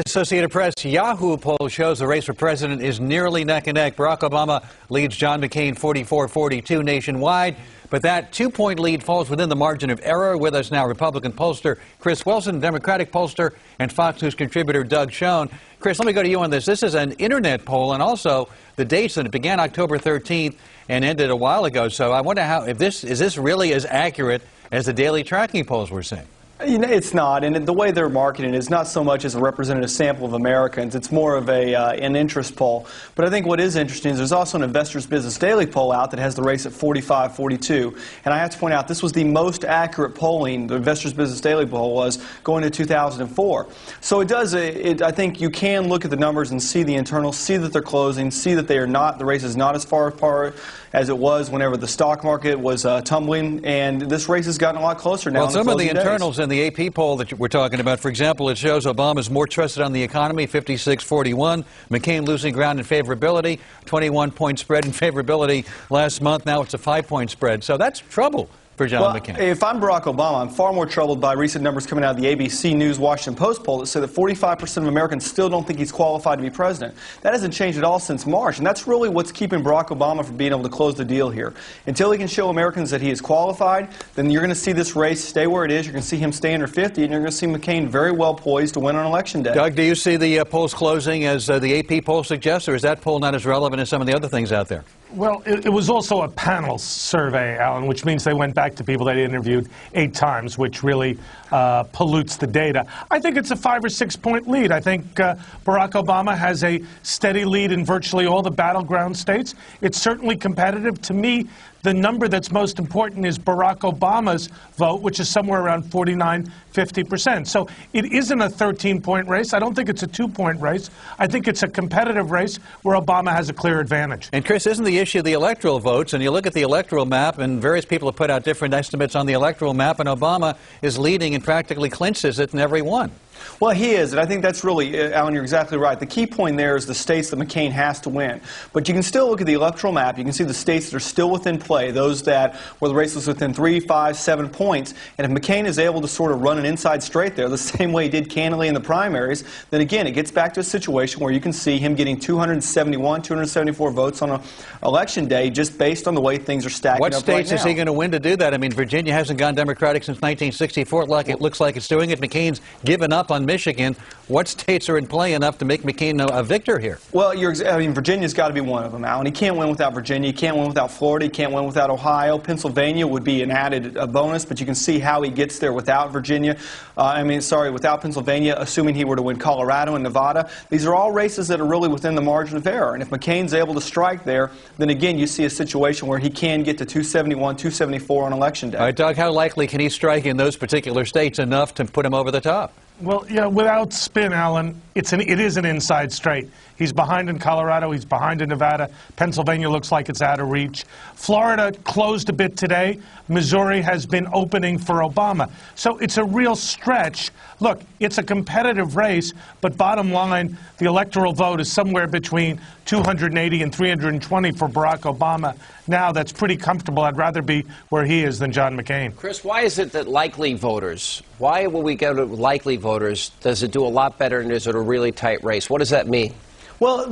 Associated Press Yahoo poll shows the race for president is nearly neck and neck. Barack Obama leads John McCain 44-42 nationwide, but that 2-point lead falls within the margin of error. With us now, Republican pollster Chris Wilson, Democratic pollster, and Fox News contributor Doug Schoen. Chris, let me go to you on this. This is an internet poll, and also the dates that it began October 13th and ended a while ago. So I wonder is this really as accurate as the daily tracking polls we're seeing? You know, it's not, and the way they're marketing it is not so much as a representative sample of Americans. It's more of an interest poll. But I think what is interesting is there's also an Investor's Business Daily poll out that has the race at 45-42. And I have to point out, this was the most accurate polling the Investor's Business Daily poll was going to 2004. So it does. I think you can look at the numbers and see the internals, see that they're closing, see that they are not. The race is not as far apart as it was whenever the stock market was tumbling, and this race has gotten a lot closer now. Well, some of the internals in the AP poll that we're talking about, for example, it shows Obama's more trusted on the economy, 56-41. McCain losing ground in favorability, 21-point spread in favorability last month. Now it's a 5-point spread. So that's trouble for John McCain. If I'm Barack Obama, I'm far more troubled by recent numbers coming out of the ABC News Washington Post poll that say that 45% of Americans still don't think he's qualified to be president. That hasn't changed at all since March, and that's really what's keeping Barack Obama from being able to close the deal here. Until he can show Americans that he is qualified, then you're going to see this race stay where it is. You're going to see him stay under 50, and you're going to see McCain very well poised to win on Election Day. Doug, do you see the polls closing as the AP poll suggests, or is that poll not as relevant as some of the other things out there? Well, it was also a panel survey, Alan, which means they went back to people they interviewed 8 times, which really pollutes the data. I think it's a 5 or 6 point lead. I think Barack Obama has a steady lead in virtually all the battleground states. It's certainly competitive. To me, the number that's most important is Barack Obama's vote, which is somewhere around 49-50%. So it isn't a 13-point race. I don't think it's a 2-point race. I think it's a competitive race where Obama has a clear advantage. And Chris, isn't the issue the electoral votes? And you look at the electoral map, and various people have put out different estimates on the electoral map, and Obama is leading and practically clinches it in every one. Well, he is, and I think that's really, Alan, you're exactly right. The key point there is the states that McCain has to win. But you can still look at the electoral map. You can see the states that are still within play, those that where the race was within 3, 5, 7 points. And if McCain is able to sort of run an inside straight there, the same way he did candidly in the primaries, then again, it gets back to a situation where you can see him getting 271, 274 votes on Election Day just based on the way things are stacking up right now. What states is he going to win to do that? I mean, Virginia hasn't gone Democratic since 1964. It looks like it's doing it. McCain's given up on Michigan. What states are in play enough to make McCain a victor here? Well, Virginia's got to be one of them, Alan. He can't win without Virginia. He can't win without Florida. He can't win without Ohio. Pennsylvania would be an added bonus, but you can see how he gets there without Virginia. Without Pennsylvania, assuming he were to win Colorado and Nevada. These are all races that are really within the margin of error. And if McCain's able to strike there, then again, you see a situation where he can get to 271, 274 on Election Day. All right, Doug, how likely can he strike in those particular states enough to put him over the top? Well, yeah, without spin, Alan, it is an inside straight. He's behind in Colorado. He's behind in Nevada. Pennsylvania looks like it's out of reach. Florida closed a bit today. Missouri has been opening for Obama. So it's a real stretch. Look, it's a competitive race, but bottom line, the electoral vote is somewhere between 280 and 320 for Barack Obama. Now, that's pretty comfortable. I'd rather be where he is than John McCain. Chris, why is it that likely voters, why will we go to likely voters? Does it do a lot better, and is it a really tight race? What does that mean? Well,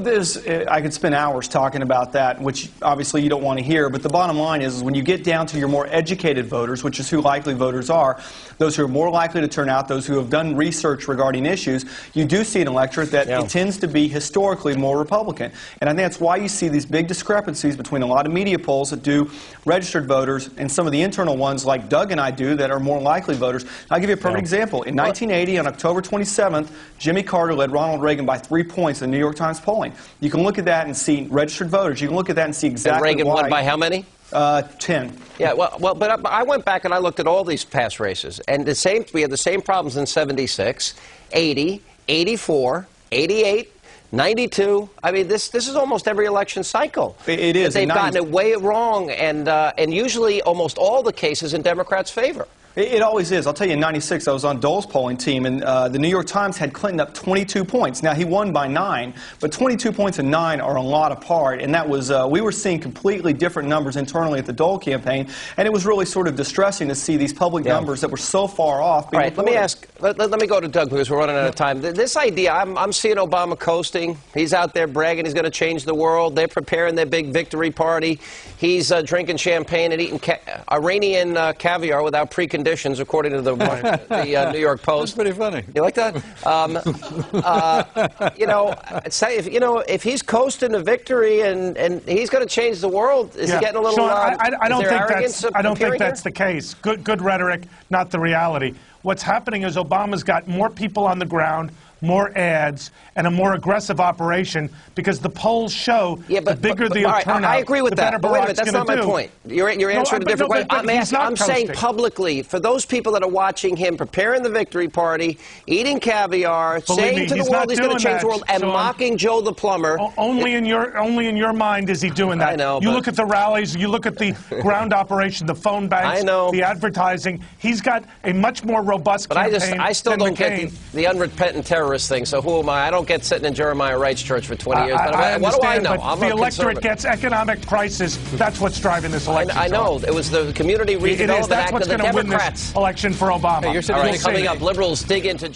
I could spend hours talking about that, which obviously you don't want to hear, but the bottom line is when you get down to your more educated voters, which is who likely voters are, those who are more likely to turn out, those who have done research regarding issues, you do see an electorate that it tends to be historically more Republican. And I think that's why you see these big discrepancies between a lot of media polls that do registered voters and some of the internal ones like Doug and I do that are more likely voters. I'll give you a perfect example. In 1980, on October 27th, Jimmy Carter led Ronald Reagan by 3 points in the New York Times polling. You can look at that and see registered voters. You can look at that and see exactly and Reagan won by how many? 10. Yeah, but I went back and I looked at all these past races, and we had the same problems in 76, 80, 84, 88, 92. I mean, this is almost every election cycle. It is. They've gotten it way wrong, and usually almost all the cases in Democrats' favor. It always is. I'll tell you, in '96, I was on Dole's polling team, and the New York Times had Clinton up 22 points. Now, he won by 9, but 22 points and 9 are a lot apart, and that was, we were seeing completely different numbers internally at the Dole campaign, and it was really sort of distressing to see these public numbers that were so far off being reported. Let me ask, let me go to Doug, because we're running out of time. This idea, I'm seeing Obama coasting. He's out there bragging he's going to change the world. They're preparing their big victory party. He's drinking champagne and eating Iranian caviar without preconditions, according to the New York Post. That's pretty funny. You like that? If he's coasting to victory and he's going to change the world, is he getting a little? Sean, I don't think that's here? the case. Good rhetoric, not the reality. What's happening is Obama's got more people on the ground, more ads, and a more aggressive operation, because the polls show the bigger the turnout, I agree with the that. better But wait a minute, Barack's that's not my do. point. You're answering a different question. I'm saying coasting. publicly, for those people that are watching him preparing the victory party, eating caviar, saying to the world he's going to change the world, and mocking Joe the plumber. Only in your mind is he doing that. I know. You look at the rallies, you look at the ground operation, the phone banks, the advertising. He's got a much more robust campaign. I still don't get the unrepentant terrorist thing. So who am I? I don't get sitting in Jeremiah Wright's church for 20 years. What do I know? But the electorate gets economic crisis. That's what's driving this election. I know. It was the Community Redevelopment Act of the Democrats. Election for Obama. Hey, All right, coming up, liberals dig into